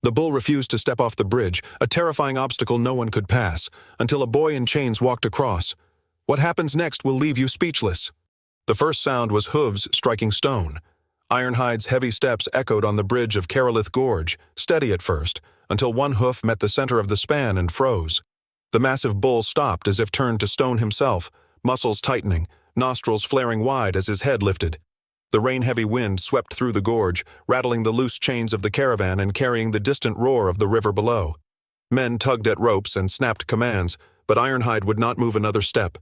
The bull refused to step off the bridge, a terrifying obstacle no one could pass, until a boy in chains walked across. What happens next will leave you speechless. The first sound was hooves striking stone. Ironhide's heavy steps echoed on the bridge of Carolith Gorge, steady at first, until one hoof met the center of the span and froze. The massive bull stopped as if turned to stone himself, muscles tightening, nostrils flaring wide as his head lifted. The rain-heavy wind swept through the gorge, rattling the loose chains of the caravan and carrying the distant roar of the river below. Men tugged at ropes and snapped commands, but Ironhide would not move another step.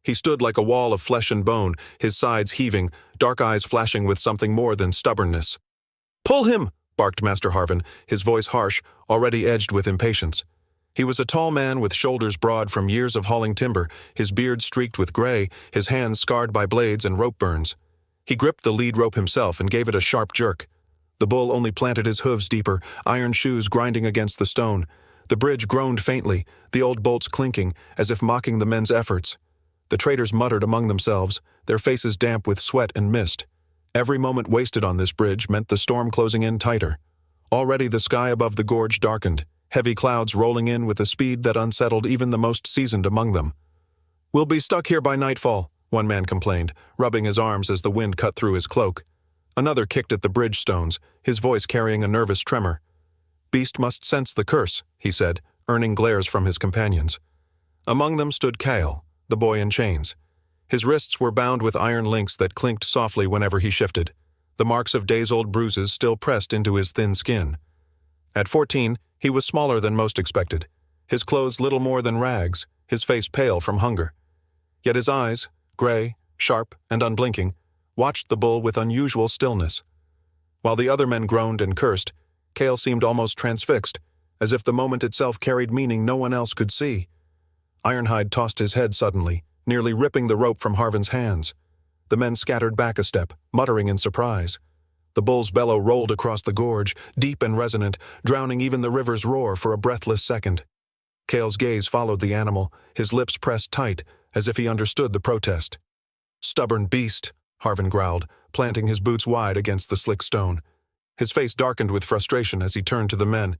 He stood like a wall of flesh and bone, his sides heaving, dark eyes flashing with something more than stubbornness. "Pull him!" barked Master Harvin, his voice harsh, already edged with impatience. He was a tall man with shoulders broad from years of hauling timber, his beard streaked with gray, his hands scarred by blades and rope burns. He gripped the lead rope himself and gave it a sharp jerk. The bull only planted his hooves deeper, iron shoes grinding against the stone. The bridge groaned faintly, the old bolts clinking, as if mocking the men's efforts. The traders muttered among themselves, their faces damp with sweat and mist. Every moment wasted on this bridge meant the storm closing in tighter. Already the sky above the gorge darkened, heavy clouds rolling in with a speed that unsettled even the most seasoned among them. "We'll be stuck here by nightfall," one man complained, rubbing his arms as the wind cut through his cloak. Another kicked at the bridge stones, his voice carrying a nervous tremor. "Beast must sense the curse," he said, earning glares from his companions. Among them stood Cale, the boy in chains. His wrists were bound with iron links that clinked softly whenever he shifted. The marks of days-old bruises still pressed into his thin skin. At 14, he was smaller than most expected, his clothes little more than rags, his face pale from hunger. Yet his eyes, gray, sharp, and unblinking, watched the bull with unusual stillness. While the other men groaned and cursed, Cale seemed almost transfixed, as if the moment itself carried meaning no one else could see. Ironhide tossed his head suddenly, nearly ripping the rope from Harvin's hands. The men scattered back a step, muttering in surprise. The bull's bellow rolled across the gorge, deep and resonant, drowning even the river's roar for a breathless second. Cale's gaze followed the animal, his lips pressed tight, as if he understood the protest. "Stubborn beast," Harvin growled, planting his boots wide against the slick stone. His face darkened with frustration as he turned to the men.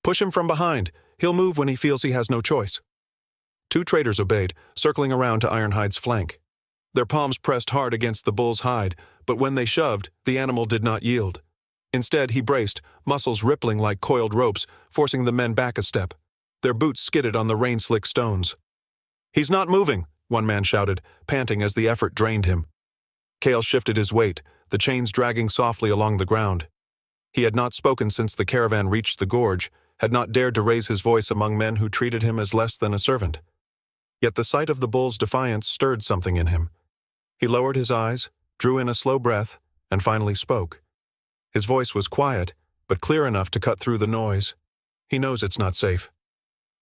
"Push him from behind. He'll move when he feels he has no choice." Two traders obeyed, circling around to Ironhide's flank. Their palms pressed hard against the bull's hide, but when they shoved, the animal did not yield. Instead, he braced, muscles rippling like coiled ropes, forcing the men back a step. Their boots skidded on the rain-slick stones. "He's not moving," one man shouted, panting as the effort drained him. Cale shifted his weight, the chains dragging softly along the ground. He had not spoken since the caravan reached the gorge, had not dared to raise his voice among men who treated him as less than a servant. Yet the sight of the bull's defiance stirred something in him. He lowered his eyes, drew in a slow breath, and finally spoke. His voice was quiet, but clear enough to cut through the noise. "He knows it's not safe."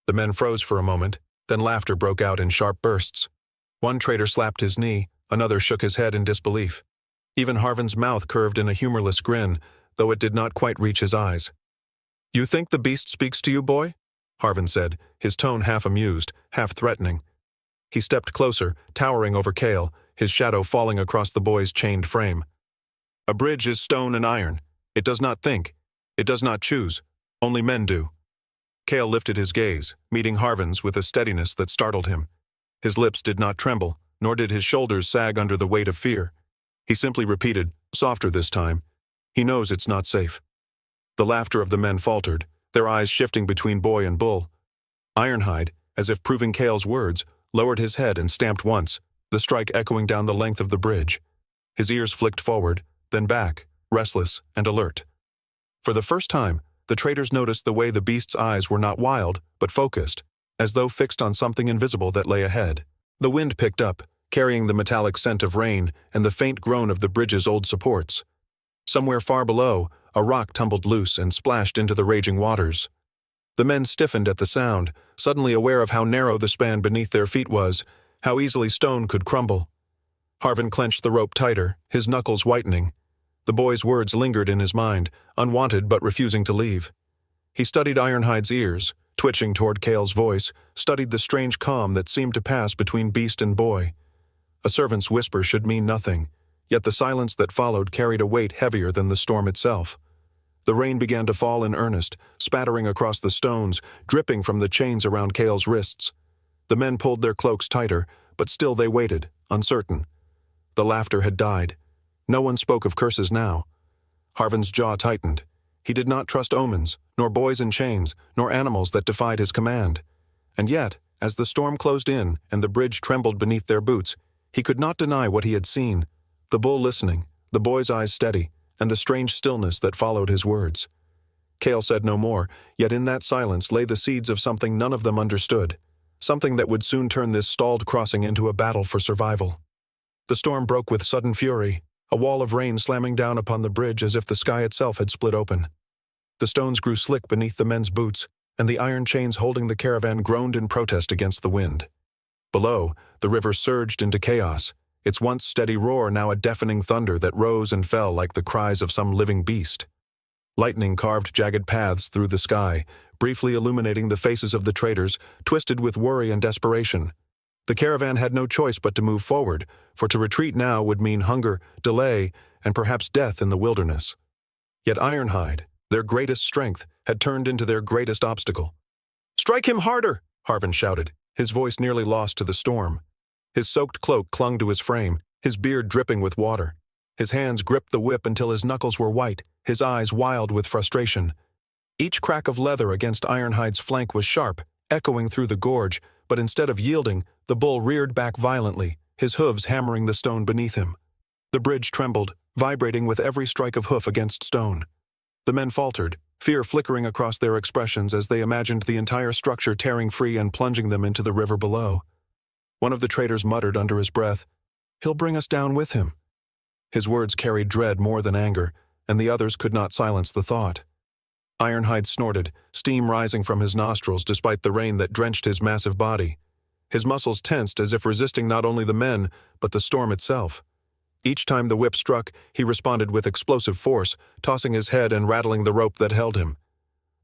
The men froze for a moment, then laughter broke out in sharp bursts. One trader slapped his knee, another shook his head in disbelief. Even Harvin's mouth curved in a humorless grin, though it did not quite reach his eyes. "You think the beast speaks to you, boy?" Harvin said, his tone half amused, half threatening. He stepped closer, towering over Cale, his shadow falling across the boy's chained frame. "A bridge is stone and iron. It does not think. It does not choose. Only men do." Cale lifted his gaze, meeting Harvin's with a steadiness that startled him. His lips did not tremble, nor did his shoulders sag under the weight of fear. He simply repeated, softer this time, "He knows it's not safe." The laughter of the men faltered, their eyes shifting between boy and bull. Ironhide, as if proving Cale's words, lowered his head and stamped once, the strike echoing down the length of the bridge. His ears flicked forward, then back, restless and alert. For the first time, the traders noticed the way the beast's eyes were not wild, but focused, as though fixed on something invisible that lay ahead. The wind picked up, carrying the metallic scent of rain and the faint groan of the bridge's old supports. Somewhere far below, a rock tumbled loose and splashed into the raging waters. The men stiffened at the sound, suddenly aware of how narrow the span beneath their feet was, how easily stone could crumble. Harvin clenched the rope tighter, his knuckles whitening. The boy's words lingered in his mind, unwanted but refusing to leave. He studied Ironhide's ears, twitching toward Cale's voice, studied the strange calm that seemed to pass between beast and boy. A servant's whisper should mean nothing, yet the silence that followed carried a weight heavier than the storm itself. The rain began to fall in earnest, spattering across the stones, dripping from the chains around Cale's wrists. The men pulled their cloaks tighter, but still they waited, uncertain. The laughter had died. No one spoke of curses now. Harvin's jaw tightened. He did not trust omens, nor boys in chains, nor animals that defied his command. And yet, as the storm closed in and the bridge trembled beneath their boots, he could not deny what he had seen. The bull listening, the boy's eyes steady, and the strange stillness that followed his words. Cale said no more, yet in that silence lay the seeds of something none of them understood, something that would soon turn this stalled crossing into a battle for survival. The storm broke with sudden fury, a wall of rain slamming down upon the bridge as if the sky itself had split open. The stones grew slick beneath the men's boots, and the iron chains holding the caravan groaned in protest against the wind. Below, the river surged into chaos, its once steady roar now a deafening thunder that rose and fell like the cries of some living beast. Lightning carved jagged paths through the sky, briefly illuminating the faces of the traders, twisted with worry and desperation. The caravan had no choice but to move forward, for to retreat now would mean hunger, delay, and perhaps death in the wilderness. Yet Ironhide, their greatest strength, had turned into their greatest obstacle. "Strike him harder!" Harvin shouted, his voice nearly lost to the storm. His soaked cloak clung to his frame, his beard dripping with water. His hands gripped the whip until his knuckles were white, his eyes wild with frustration. Each crack of leather against Ironhide's flank was sharp, echoing through the gorge, but instead of yielding, the bull reared back violently, his hooves hammering the stone beneath him. The bridge trembled, vibrating with every strike of hoof against stone. The men faltered, fear flickering across their expressions as they imagined the entire structure tearing free and plunging them into the river below. One of the traders muttered under his breath, "He'll bring us down with him." His words carried dread more than anger, and the others could not silence the thought. Ironhide snorted, steam rising from his nostrils despite the rain that drenched his massive body. His muscles tensed as if resisting not only the men, but the storm itself. Each time the whip struck, he responded with explosive force, tossing his head and rattling the rope that held him.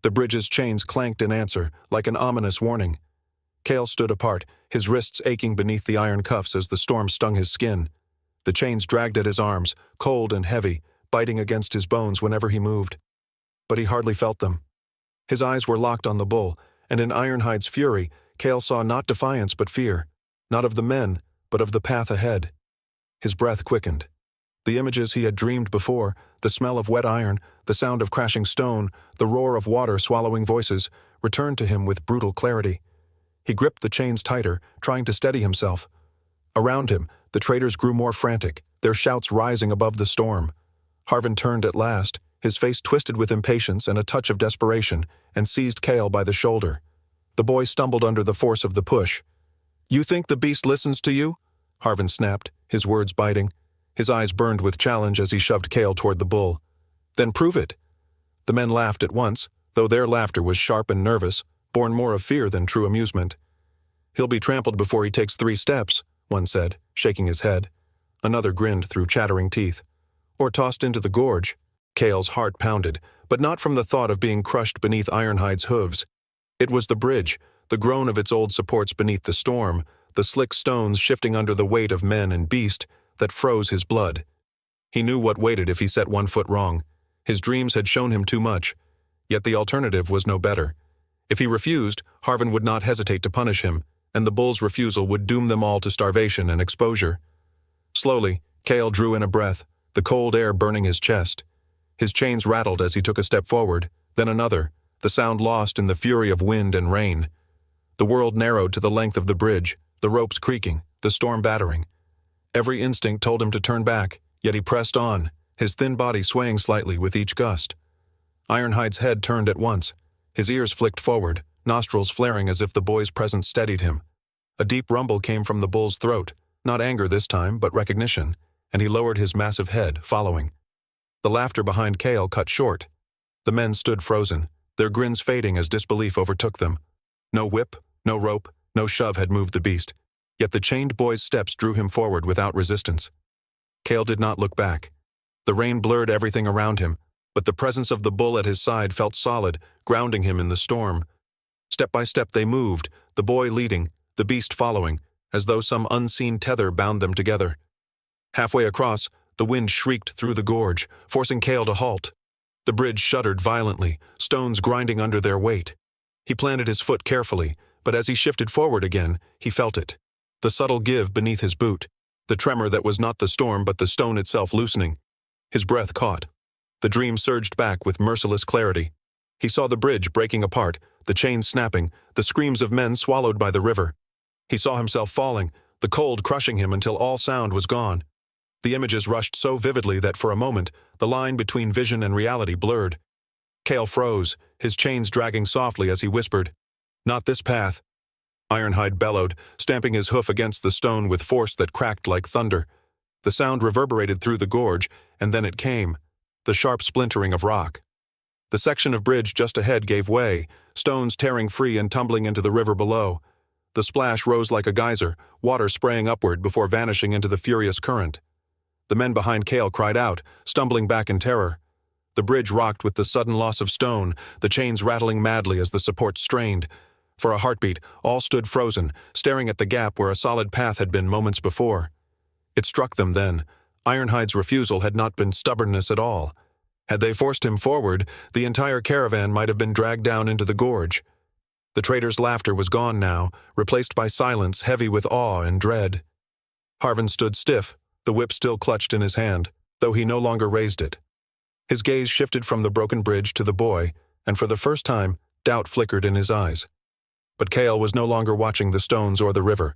The bridge's chains clanked in answer, like an ominous warning. Cale stood apart, his wrists aching beneath the iron cuffs as the storm stung his skin. The chains dragged at his arms, cold and heavy, biting against his bones whenever he moved. But he hardly felt them. His eyes were locked on the bull, and in Ironhide's fury, Cale saw not defiance but fear, not of the men, but of the path ahead. His breath quickened. The images he had dreamed before, the smell of wet iron, the sound of crashing stone, the roar of water swallowing voices, returned to him with brutal clarity. He gripped the chains tighter, trying to steady himself. Around him, the traders grew more frantic, their shouts rising above the storm. Harvin turned at last, his face twisted with impatience and a touch of desperation, and seized Cale by the shoulder. The boy stumbled under the force of the push. "You think the beast listens to you?" Harvin snapped, his words biting. His eyes burned with challenge as he shoved Cale toward the bull. "Then prove it." The men laughed at once, though their laughter was sharp and nervous, born more of fear than true amusement. "He'll be trampled before he takes 3 steps, one said, shaking his head. Another grinned through chattering teeth. "Or tossed into the gorge." Cale's heart pounded, but not from the thought of being crushed beneath Ironhide's hooves. It was the bridge, the groan of its old supports beneath the storm, the slick stones shifting under the weight of men and beast, that froze his blood. He knew what waited if he set one foot wrong. His dreams had shown him too much, yet the alternative was no better. If he refused, Harvin would not hesitate to punish him, and the bull's refusal would doom them all to starvation and exposure. Slowly, Cale drew in a breath, the cold air burning his chest. His chains rattled as he took a step forward, then another, the sound lost in the fury of wind and rain. The world narrowed to the length of the bridge, the ropes creaking, the storm battering. Every instinct told him to turn back, yet he pressed on, his thin body swaying slightly with each gust. Ironhide's head turned at once. His ears flicked forward, nostrils flaring as if the boy's presence steadied him. A deep rumble came from the bull's throat, not anger this time, but recognition, and he lowered his massive head, following. The laughter behind Cale cut short. The men stood frozen, their grins fading as disbelief overtook them. No whip, no rope, no shove had moved the beast, yet the chained boy's steps drew him forward without resistance. Cale did not look back. The rain blurred everything around him, but the presence of the bull at his side felt solid, grounding him in the storm. Step by step they moved, the boy leading, the beast following, as though some unseen tether bound them together. Halfway across, the wind shrieked through the gorge, forcing Cale to halt. The bridge shuddered violently, stones grinding under their weight. He planted his foot carefully, but as he shifted forward again, he felt it. The subtle give beneath his boot, the tremor that was not the storm but the stone itself loosening. His breath caught. The dream surged back with merciless clarity. He saw the bridge breaking apart, the chains snapping, the screams of men swallowed by the river. He saw himself falling, the cold crushing him until all sound was gone. The images rushed so vividly that for a moment, the line between vision and reality blurred. Cale froze, his chains dragging softly as he whispered, "Not this path." Ironhide bellowed, stamping his hoof against the stone with force that cracked like thunder. The sound reverberated through the gorge, and then it came, the sharp splintering of rock. The section of bridge just ahead gave way, stones tearing free and tumbling into the river below. The splash rose like a geyser, water spraying upward before vanishing into the furious current. The men behind Cale cried out, stumbling back in terror. The bridge rocked with the sudden loss of stone, the chains rattling madly as the supports strained. For a heartbeat, all stood frozen, staring at the gap where a solid path had been moments before. It struck them then. Ironhide's refusal had not been stubbornness at all. Had they forced him forward, the entire caravan might have been dragged down into the gorge. The trader's laughter was gone now, replaced by silence heavy with awe and dread. Harvin stood stiff, the whip still clutched in his hand, though he no longer raised it. His gaze shifted from the broken bridge to the boy, and for the first time, doubt flickered in his eyes. But Cale was no longer watching the stones or the river.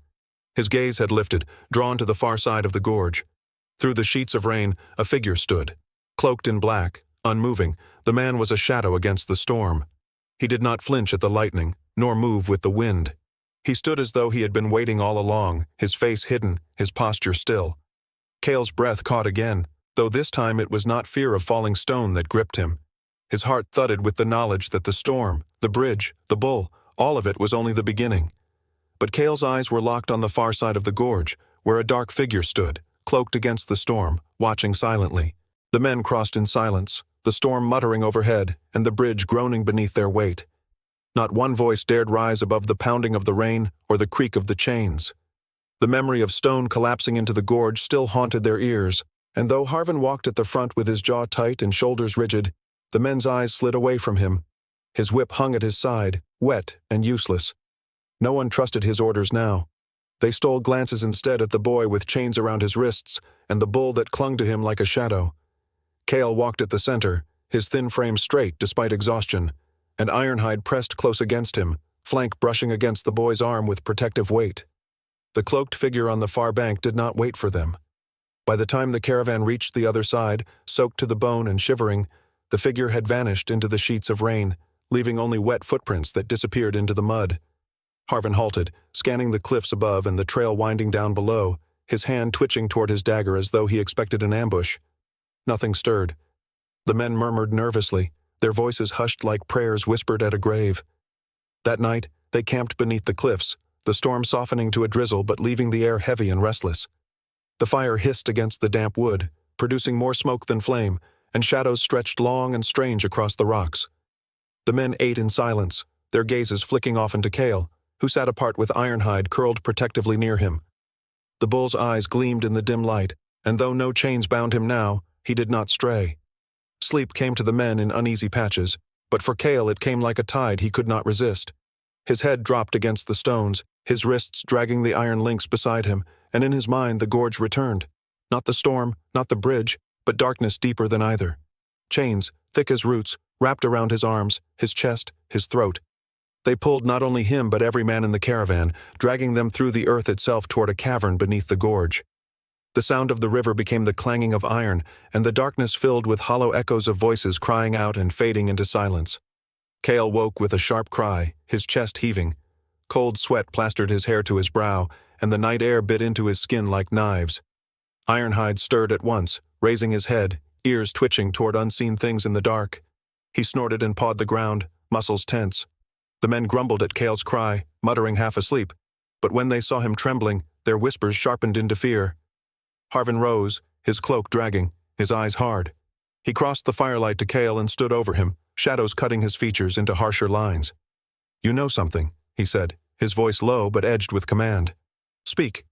His gaze had lifted, drawn to the far side of the gorge. Through the sheets of rain, a figure stood. Cloaked in black, unmoving, the man was a shadow against the storm. He did not flinch at the lightning, nor move with the wind. He stood as though he had been waiting all along, his face hidden, his posture still. Cale's breath caught again, though this time it was not fear of falling stone that gripped him. His heart thudded with the knowledge that the storm, the bridge, the bull, all of it was only the beginning. But Cale's eyes were locked on the far side of the gorge, where a dark figure stood, cloaked against the storm, watching silently. The men crossed in silence, the storm muttering overhead and the bridge groaning beneath their weight. Not one voice dared rise above the pounding of the rain or the creak of the chains. The memory of stone collapsing into the gorge still haunted their ears, and though Harvin walked at the front with his jaw tight and shoulders rigid, the men's eyes slid away from him. His whip hung at his side, wet and useless. No one trusted his orders now. They stole glances instead at the boy with chains around his wrists and the bull that clung to him like a shadow. Cale walked at the center, his thin frame straight despite exhaustion, and Ironhide pressed close against him, flank brushing against the boy's arm with protective weight. The cloaked figure on the far bank did not wait for them. By the time the caravan reached the other side, soaked to the bone and shivering, the figure had vanished into the sheets of rain, leaving only wet footprints that disappeared into the mud. Harvin halted, scanning the cliffs above and the trail winding down below, his hand twitching toward his dagger as though he expected an ambush. Nothing stirred. The men murmured nervously, their voices hushed like prayers whispered at a grave. That night, they camped beneath the cliffs, the storm softening to a drizzle but leaving the air heavy and restless. The fire hissed against the damp wood, producing more smoke than flame, and shadows stretched long and strange across the rocks. The men ate in silence, their gazes flicking off into Cale, who sat apart with Ironhide curled protectively near him. The bull's eyes gleamed in the dim light, and though no chains bound him now, he did not stray. Sleep came to the men in uneasy patches, but for Cale it came like a tide he could not resist. His head dropped against the stones, his wrists dragging the iron links beside him, and in his mind the gorge returned. Not the storm, not the bridge, but darkness deeper than either. Chains, thick as roots, wrapped around his arms, his chest, his throat. They pulled not only him but every man in the caravan, dragging them through the earth itself toward a cavern beneath the gorge. The sound of the river became the clanging of iron, and the darkness filled with hollow echoes of voices crying out and fading into silence. Cale woke with a sharp cry, his chest heaving. Cold sweat plastered his hair to his brow, and the night air bit into his skin like knives. Ironhide stirred at once, raising his head, ears twitching toward unseen things in the dark. He snorted and pawed the ground, muscles tense. The men grumbled at Cale's cry, muttering half asleep, but when they saw him trembling, their whispers sharpened into fear. Harvin rose, his cloak dragging, his eyes hard. He crossed the firelight to Cale and stood over him, shadows cutting his features into harsher lines. "You know something," he said, his voice low but edged with command. "Speak."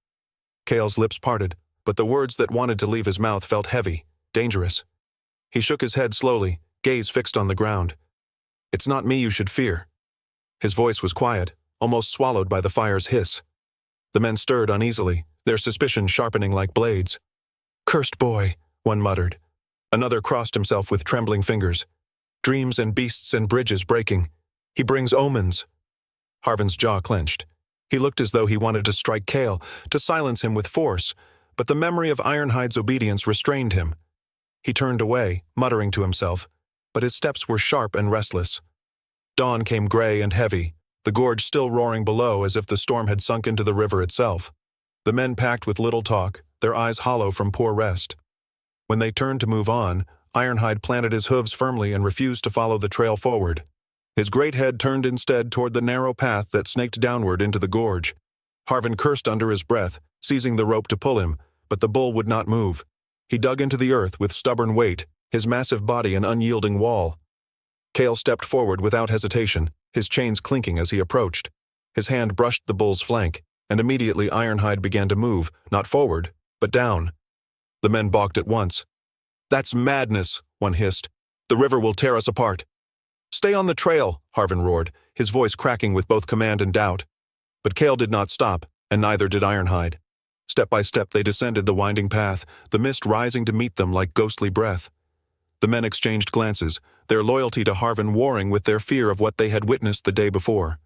Cale's lips parted, but the words that wanted to leave his mouth felt heavy, dangerous. He shook his head slowly, gaze fixed on the ground. "It's not me you should fear." His voice was quiet, almost swallowed by the fire's hiss. The men stirred uneasily, their suspicion sharpening like blades. "Cursed boy," one muttered. Another crossed himself with trembling fingers. "Dreams and beasts and bridges breaking. He brings omens." Harvin's jaw clenched. He looked as though he wanted to strike Cale, to silence him with force, but the memory of Ironhide's obedience restrained him. He turned away, muttering to himself, but his steps were sharp and restless. Dawn came gray and heavy, the gorge still roaring below as if the storm had sunk into the river itself. The men packed with little talk, their eyes hollow from poor rest. When they turned to move on, Ironhide planted his hooves firmly and refused to follow the trail forward. His great head turned instead toward the narrow path that snaked downward into the gorge. Harvin cursed under his breath, seizing the rope to pull him, but the bull would not move. He dug into the earth with stubborn weight, his massive body an unyielding wall. Cale stepped forward without hesitation, his chains clinking as he approached. His hand brushed the bull's flank, and immediately Ironhide began to move, not forward, but down. The men balked at once. "That's madness," one hissed. "The river will tear us apart." "Stay on the trail," Harvin roared, his voice cracking with both command and doubt. But Cale did not stop, and neither did Ironhide. Step by step they descended the winding path, the mist rising to meet them like ghostly breath. The men exchanged glances, their loyalty to Harvin warring with their fear of what they had witnessed the day before.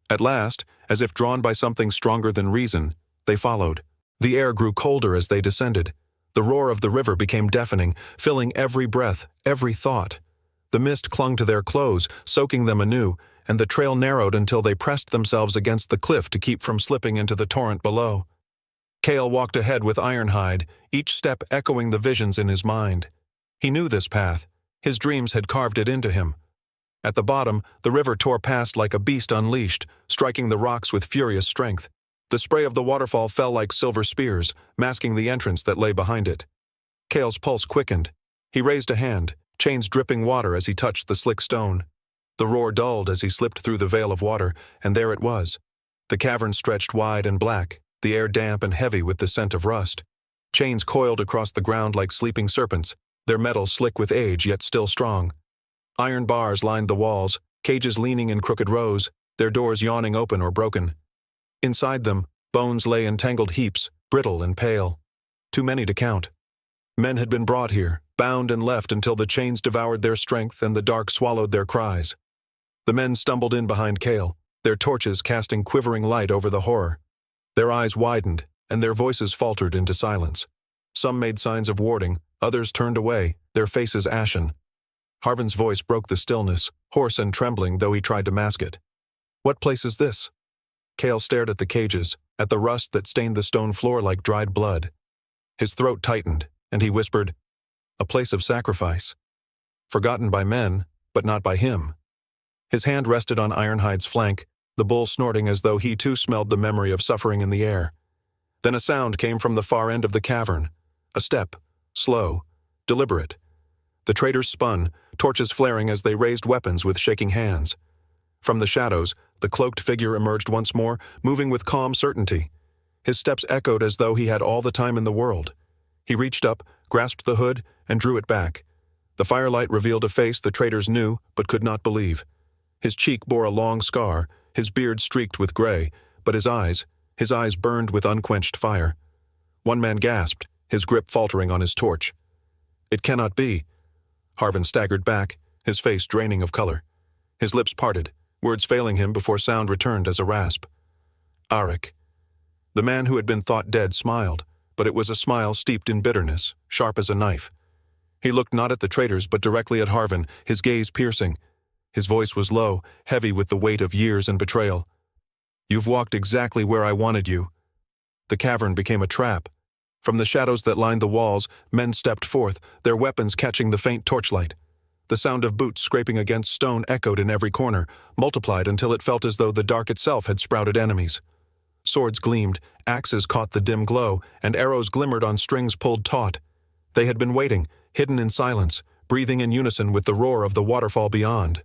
At last, as if drawn by something stronger than reason, they followed. The air grew colder as they descended. The roar of the river became deafening, filling every breath, every thought. The mist clung to their clothes, soaking them anew, and the trail narrowed until they pressed themselves against the cliff to keep from slipping into the torrent below. Cale walked ahead with Ironhide, each step echoing the visions in his mind. He knew this path. His dreams had carved it into him. At the bottom, the river tore past like a beast unleashed, striking the rocks with furious strength. The spray of the waterfall fell like silver spears, masking the entrance that lay behind it. Cale's pulse quickened. He raised a hand, chains dripping water as he touched the slick stone. The roar dulled as he slipped through the veil of water, and there it was. The cavern stretched wide and black, the air damp and heavy with the scent of rust. Chains coiled across the ground like sleeping serpents, their metal slick with age yet still strong. Iron bars lined the walls, cages leaning in crooked rows, their doors yawning open or broken. Inside them, bones lay in tangled heaps, brittle and pale. Too many to count. Men had been brought here, bound and left until the chains devoured their strength and the dark swallowed their cries. The men stumbled in behind Cale, their torches casting quivering light over the horror. Their eyes widened, and their voices faltered into silence. Some made signs of warding, others turned away, their faces ashen. Harvin's voice broke the stillness, hoarse and trembling though he tried to mask it. "What place is this?" Cale stared at the cages, at the rust that stained the stone floor like dried blood. His throat tightened, and he whispered, "A place of sacrifice. Forgotten by men, but not by him." His hand rested on Ironhide's flank, the bull snorting as though he too smelled the memory of suffering in the air. Then a sound came from the far end of the cavern. A step, slow, deliberate. The traders spun, torches flaring as they raised weapons with shaking hands. From the shadows, the cloaked figure emerged once more, moving with calm certainty. His steps echoed as though he had all the time in the world. He reached up, grasped the hood, and drew it back. The firelight revealed a face the traders knew but could not believe. His cheek bore a long scar, his beard streaked with gray, but his eyes burned with unquenched fire. One man gasped, his grip faltering on his torch. "It cannot be." Harvin staggered back, his face draining of color. His lips parted, words failing him before sound returned as a rasp. "Arik." The man who had been thought dead smiled, but it was a smile steeped in bitterness, sharp as a knife. He looked not at the traders but directly at Harvin, his gaze piercing. His voice was low, heavy with the weight of years and betrayal. "You've walked exactly where I wanted you." The cavern became a trap. From the shadows that lined the walls, men stepped forth, their weapons catching the faint torchlight. The sound of boots scraping against stone echoed in every corner, multiplied until it felt as though the dark itself had sprouted enemies. Swords gleamed, axes caught the dim glow, and arrows glimmered on strings pulled taut. They had been waiting, hidden in silence, breathing in unison with the roar of the waterfall beyond.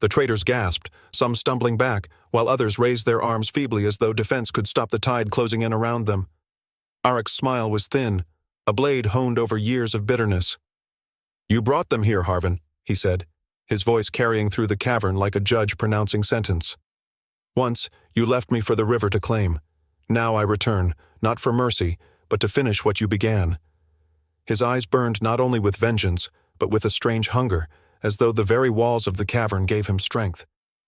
The traders gasped, some stumbling back, while others raised their arms feebly as though defense could stop the tide closing in around them. Arik's smile was thin, a blade honed over years of bitterness. "You brought them here, Harvin," he said, his voice carrying through the cavern like a judge pronouncing sentence. Once, you left me for the river to claim. Now I return, not for mercy, but to finish what you began. His eyes burned not only with vengeance, but with a strange hunger, as though the very walls of the cavern gave him strength.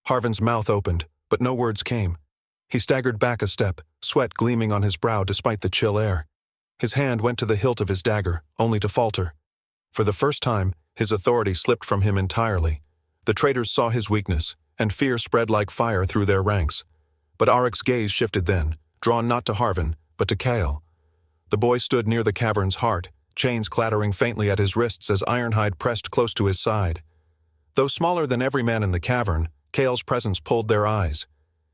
Harvin's mouth opened, but no words came. He staggered back a step, sweat gleaming on his brow despite the chill air. His hand went to the hilt of his dagger, only to falter. For the first time, his authority slipped from him entirely. The traitors saw his weakness, and fear spread like fire through their ranks. But Arik's gaze shifted then, drawn not to Harvin, but to Cale. The boy stood near the cavern's heart, chains clattering faintly at his wrists as Ironhide pressed close to his side. Though smaller than every man in the cavern, Cale's presence pulled their eyes.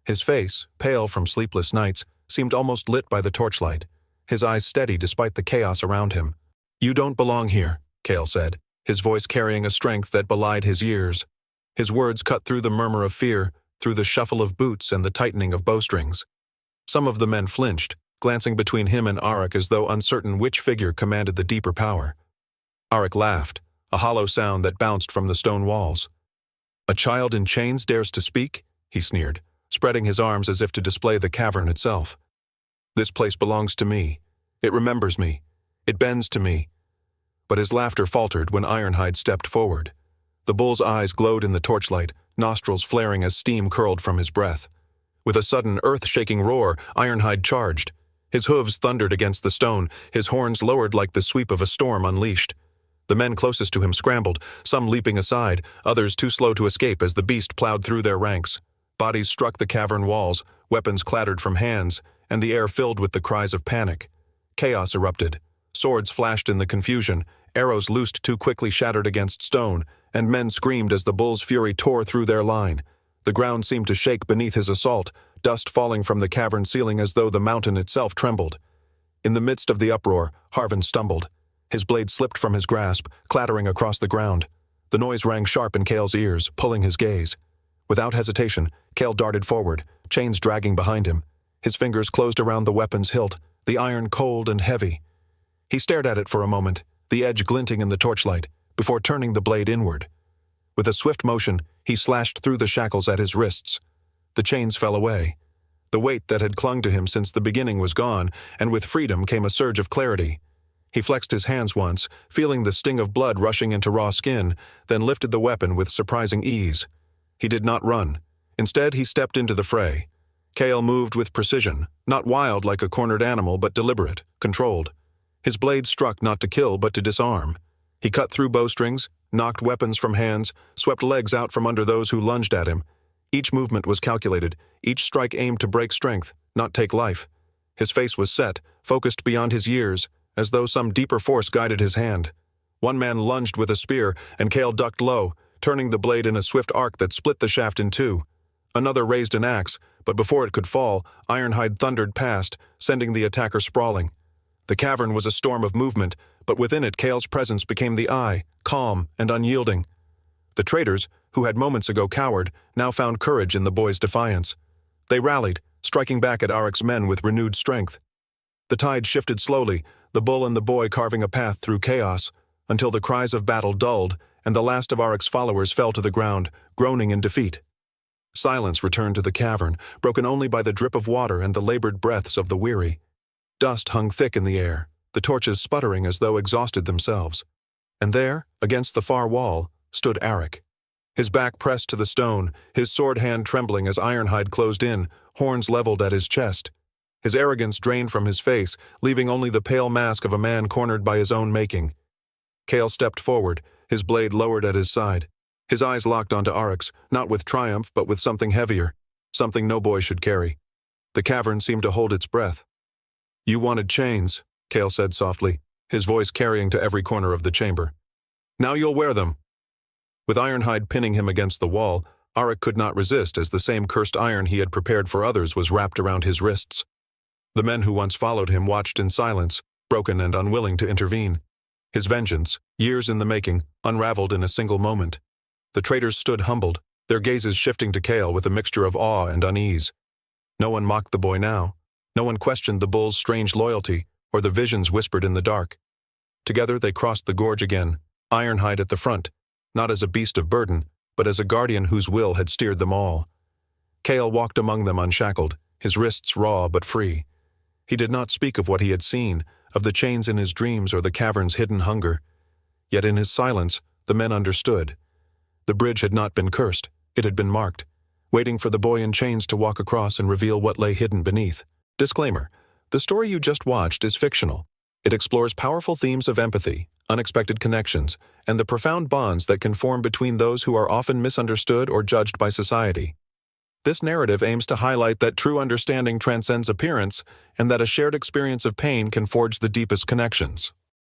His face, pale from sleepless nights, seemed almost lit by the torchlight, his eyes steady despite the chaos around him. "You don't belong here," Cale said, his voice carrying a strength that belied his years. His words cut through the murmur of fear, through the shuffle of boots and the tightening of bowstrings. Some of the men flinched, glancing between him and Arik as though uncertain which figure commanded the deeper power. Arik laughed, a hollow sound that bounced from the stone walls. "A child in chains dares to speak?" he sneered, spreading his arms as if to display the cavern itself. "This place belongs to me. It remembers me. It bends to me." But his laughter faltered when Ironhide stepped forward. The bull's eyes glowed in the torchlight, nostrils flaring as steam curled from his breath. With a sudden earth-shaking roar, Ironhide charged. His hooves thundered against the stone, his horns lowered like the sweep of a storm unleashed. The men closest to him scrambled, some leaping aside, others too slow to escape as the beast plowed through their ranks. Bodies struck the cavern walls, weapons clattered from hands, and the air filled with the cries of panic. Chaos erupted. Swords flashed in the confusion, arrows loosed too quickly shattered against stone, and men screamed as the bull's fury tore through their line. The ground seemed to shake beneath his assault, dust falling from the cavern ceiling as though the mountain itself trembled. In the midst of the uproar, Harvin stumbled. His blade slipped from his grasp, clattering across the ground. The noise rang sharp in Cale's ears, pulling his gaze. Without hesitation, Cale darted forward, chains dragging behind him. His fingers closed around the weapon's hilt, the iron cold and heavy. He stared at it for a moment, the edge glinting in the torchlight, before turning the blade inward. With a swift motion, he slashed through the shackles at his wrists. The chains fell away. The weight that had clung to him since the beginning was gone, and with freedom came a surge of clarity. He flexed his hands once, feeling the sting of blood rushing into raw skin, then lifted the weapon with surprising ease. He did not run. Instead, he stepped into the fray. Cale moved with precision, not wild like a cornered animal, but deliberate, controlled. His blade struck not to kill, but to disarm. He cut through bowstrings, knocked weapons from hands, swept legs out from under those who lunged at him. Each movement was calculated, each strike aimed to break strength, not take life. His face was set, focused beyond his years, as though some deeper force guided his hand. One man lunged with a spear, and Cale ducked low, turning the blade in a swift arc that split the shaft in two. Another raised an axe, but before it could fall, Ironhide thundered past, sending the attacker sprawling. The cavern was a storm of movement, but within it Cale's presence became the eye, calm and unyielding. The traitors, who had moments ago cowered, now found courage in the boy's defiance. They rallied, striking back at Arik's men with renewed strength. The tide shifted slowly, the bull and the boy carving a path through chaos, until the cries of battle dulled, and the last of Arik's followers fell to the ground, groaning in defeat. Silence returned to the cavern, broken only by the drip of water and the labored breaths of the weary. Dust hung thick in the air, the torches sputtering as though exhausted themselves. And there, against the far wall, stood Arik. His back pressed to the stone, his sword hand trembling as Ironhide closed in, horns leveled at his chest. His arrogance drained from his face, leaving only the pale mask of a man cornered by his own making. Cale stepped forward, his blade lowered at his side. His eyes locked onto Arik's, not with triumph but with something heavier, something no boy should carry. The cavern seemed to hold its breath. "You wanted chains," Cale said softly, his voice carrying to every corner of the chamber. "Now you'll wear them." With Ironhide pinning him against the wall, Arik could not resist as the same cursed iron he had prepared for others was wrapped around his wrists. The men who once followed him watched in silence, broken and unwilling to intervene. His vengeance, years in the making, unraveled in a single moment. The traitors stood humbled, their gazes shifting to Cale with a mixture of awe and unease. No one mocked the boy now. No one questioned the bull's strange loyalty or the visions whispered in the dark. Together they crossed the gorge again, Ironhide at the front, not as a beast of burden, but as a guardian whose will had steered them all. Cale walked among them unshackled, his wrists raw but free. He did not speak of what he had seen, of the chains in his dreams or the cavern's hidden hunger. Yet in his silence, the men understood. The bridge had not been cursed, it had been marked, waiting for the boy in chains to walk across and reveal what lay hidden beneath. Disclaimer: the story you just watched is fictional. It explores powerful themes of empathy, unexpected connections, and the profound bonds that can form between those who are often misunderstood or judged by society. This narrative aims to highlight that true understanding transcends appearance and that a shared experience of pain can forge the deepest connections.